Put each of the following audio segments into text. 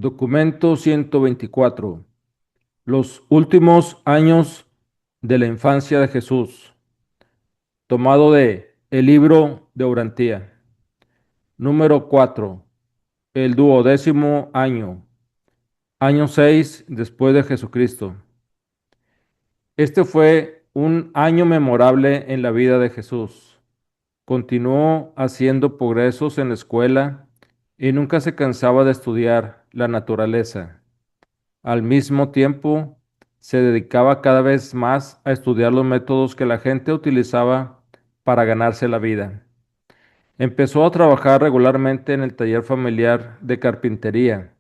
Documento 124. Los últimos años de la infancia de Jesús. Tomado de El libro de Orantía. Número 4. El duodécimo año. Año 6 después de Jesucristo. Este fue un año memorable en la vida de Jesús. Continuó haciendo progresos en la escuela y nunca se cansaba de estudiar la naturaleza. Al mismo tiempo, se dedicaba cada vez más a estudiar los métodos que la gente utilizaba para ganarse la vida. Empezó a trabajar regularmente en el taller familiar de carpintería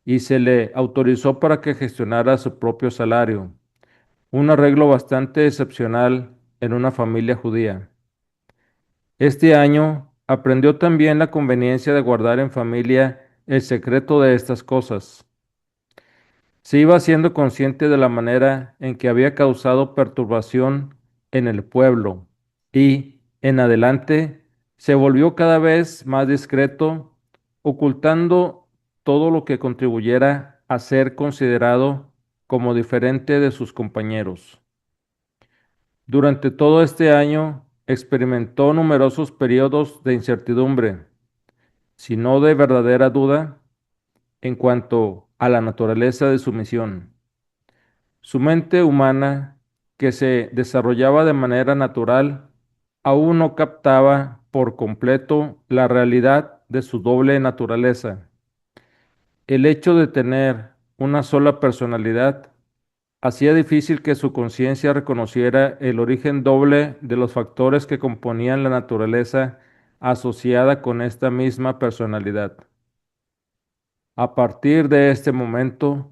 y se le autorizó para que gestionara su propio salario, un arreglo bastante excepcional en una familia judía. Este año aprendió también la conveniencia de guardar en familia el secreto de estas cosas. Se iba siendo consciente de la manera en que había causado perturbación en el pueblo y, en adelante, se volvió cada vez más discreto, ocultando todo lo que contribuyera a ser considerado como diferente de sus compañeros. Durante todo este año experimentó numerosos periodos de incertidumbre, si no de verdadera duda, en cuanto a la naturaleza de su misión. Su mente humana, que se desarrollaba de manera natural, aún no captaba por completo la realidad de su doble naturaleza. El hecho de tener una sola personalidad hacía difícil que su conciencia reconociera el origen doble de los factores que componían la naturaleza asociada con esta misma personalidad. A partir de este momento,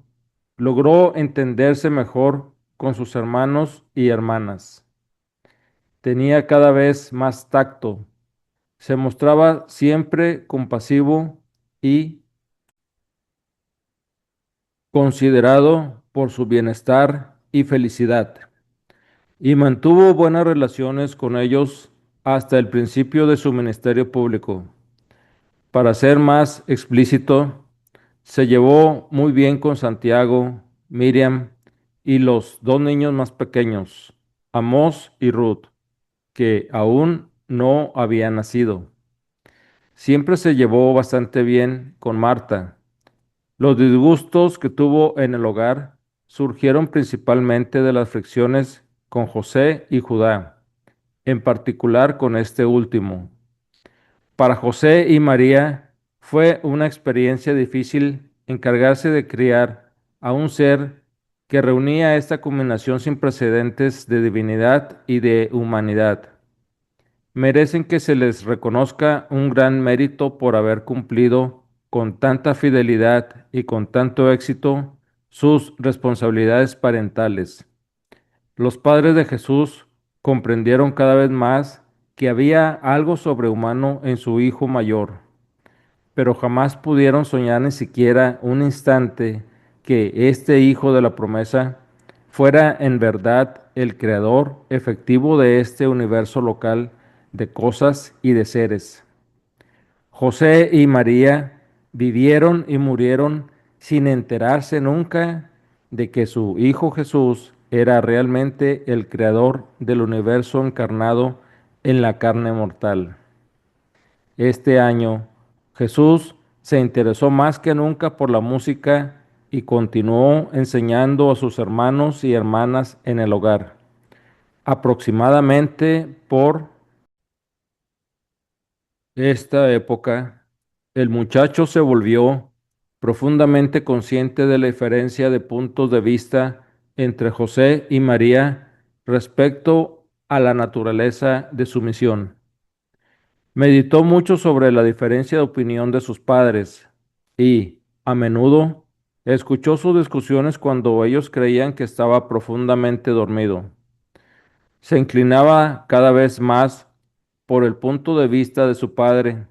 logró entenderse mejor con sus hermanos y hermanas. Tenía cada vez más tacto, se mostraba siempre compasivo y considerado por su bienestar y felicidad, y mantuvo buenas relaciones con ellos hasta el principio de su ministerio público. Para ser más explícito, se llevó muy bien con Santiago, Miriam y los dos niños más pequeños, Amós y Ruth, que aún no habían nacido. Siempre se llevó bastante bien con Marta. Los disgustos que tuvo en el hogar surgieron principalmente de las fricciones con José y Judá, en particular con este último. Para José y María fue una experiencia difícil encargarse de criar a un ser que reunía esta combinación sin precedentes de divinidad y de humanidad. Merecen que se les reconozca un gran mérito por haber cumplido con tanta fidelidad y con tanto éxito sus responsabilidades parentales. Los padres de Jesús comprendieron cada vez más que había algo sobrehumano en su hijo mayor, pero jamás pudieron soñar ni siquiera un instante que este hijo de la promesa fuera en verdad el creador efectivo de este universo local de cosas y de seres. José y María vivieron y murieron sin enterarse nunca de que su Hijo Jesús era realmente el creador del universo encarnado en la carne mortal. Este año, Jesús se interesó más que nunca por la música y continuó enseñando a sus hermanos y hermanas en el hogar. Aproximadamente por esta época, el muchacho se volvió profundamente consciente de la diferencia de puntos de vista entre José y María respecto a la naturaleza de su misión. Meditó mucho sobre la diferencia de opinión de sus padres y, a menudo, escuchó sus discusiones cuando ellos creían que estaba profundamente dormido. Se inclinaba cada vez más por el punto de vista de su padre,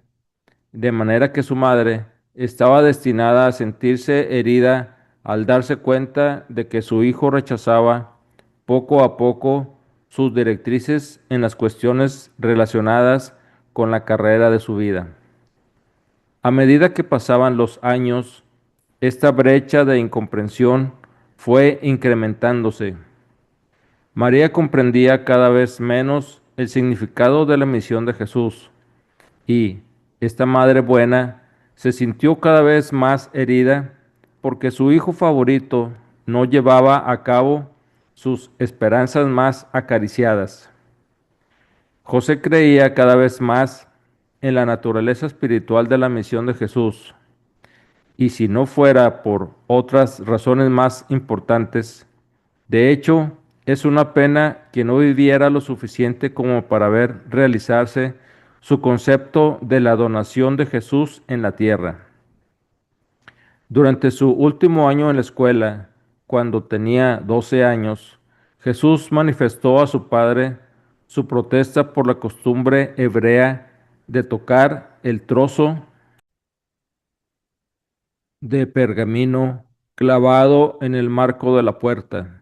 de manera que su madre estaba destinada a sentirse herida al darse cuenta de que su hijo rechazaba poco a poco sus directrices en las cuestiones relacionadas con la carrera de su vida. A medida que pasaban los años, esta brecha de incomprensión fue incrementándose. María comprendía cada vez menos el significado de la misión de Jesús y esta madre buena se sintió cada vez más herida porque su hijo favorito no llevaba a cabo sus esperanzas más acariciadas. José creía cada vez más en la naturaleza espiritual de la misión de Jesús, y si no fuera por otras razones más importantes, de hecho, es una pena que no viviera lo suficiente como para ver realizarse su concepto de la donación de Jesús en la tierra. Durante su último año en la escuela, cuando tenía 12 años, Jesús manifestó a su padre su protesta por la costumbre hebrea de tocar el trozo de pergamino clavado en el marco de la puerta,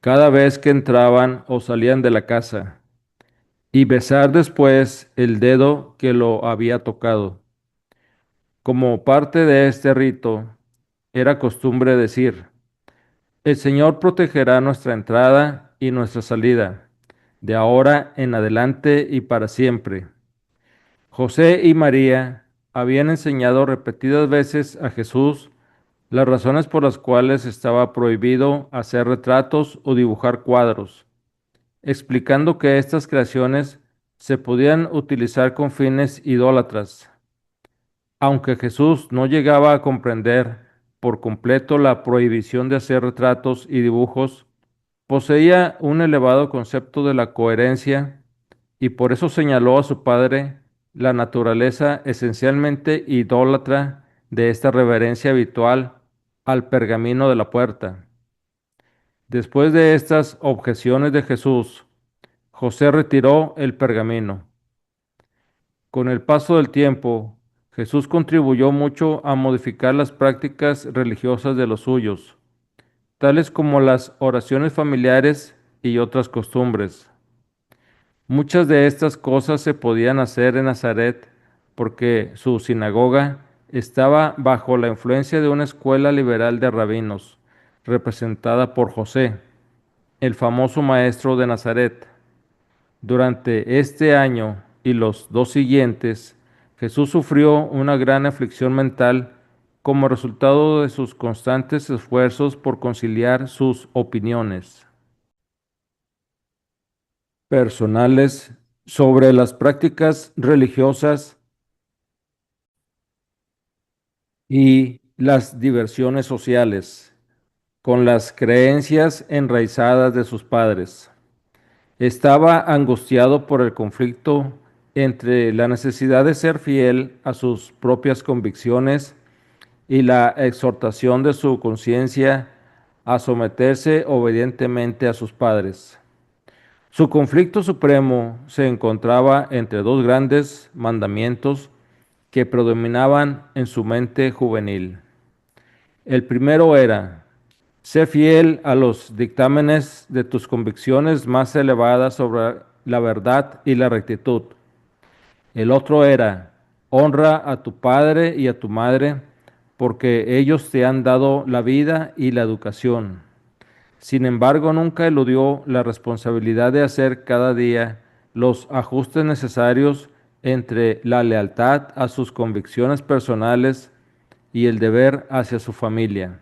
cada vez que entraban o salían de la casa, y besar después el dedo que lo había tocado. Como parte de este rito, era costumbre decir: el Señor protegerá nuestra entrada y nuestra salida, de ahora en adelante y para siempre. José y María habían enseñado repetidas veces a Jesús las razones por las cuales estaba prohibido hacer retratos o dibujar cuadros, explicando que estas creaciones se podían utilizar con fines idólatras. Aunque Jesús no llegaba a comprender por completo la prohibición de hacer retratos y dibujos, poseía un elevado concepto de la coherencia y por eso señaló a su padre la naturaleza esencialmente idólatra de esta reverencia habitual al pergamino de la puerta. Después de estas objeciones de Jesús, José retiró el pergamino. Con el paso del tiempo, Jesús contribuyó mucho a modificar las prácticas religiosas de los suyos, tales como las oraciones familiares y otras costumbres. Muchas de estas cosas se podían hacer en Nazaret porque su sinagoga estaba bajo la influencia de una escuela liberal de rabinos, representada por José, el famoso maestro de Nazaret. Durante este año y los dos siguientes, Jesús sufrió una gran aflicción mental como resultado de sus constantes esfuerzos por conciliar sus opiniones personales sobre las prácticas religiosas y las diversiones sociales, con las creencias enraizadas de sus padres. Estaba angustiado por el conflicto entre la necesidad de ser fiel a sus propias convicciones y la exhortación de su conciencia a someterse obedientemente a sus padres. Su conflicto supremo se encontraba entre dos grandes mandamientos que predominaban en su mente juvenil. El primero era: sé fiel a los dictámenes de tus convicciones más elevadas sobre la verdad y la rectitud. El otro era: honra a tu padre y a tu madre, porque ellos te han dado la vida y la educación. Sin embargo, nunca eludió la responsabilidad de hacer cada día los ajustes necesarios entre la lealtad a sus convicciones personales y el deber hacia su familia.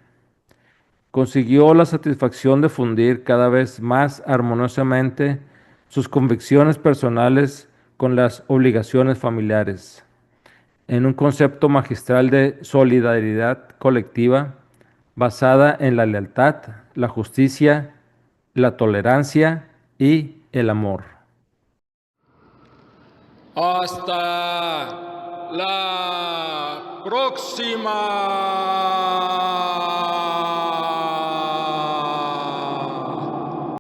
Consiguió la satisfacción de fundir cada vez más armoniosamente sus convicciones personales con las obligaciones familiares, en un concepto magistral de solidaridad colectiva basada en la lealtad, la justicia, la tolerancia y el amor. Hasta la próxima.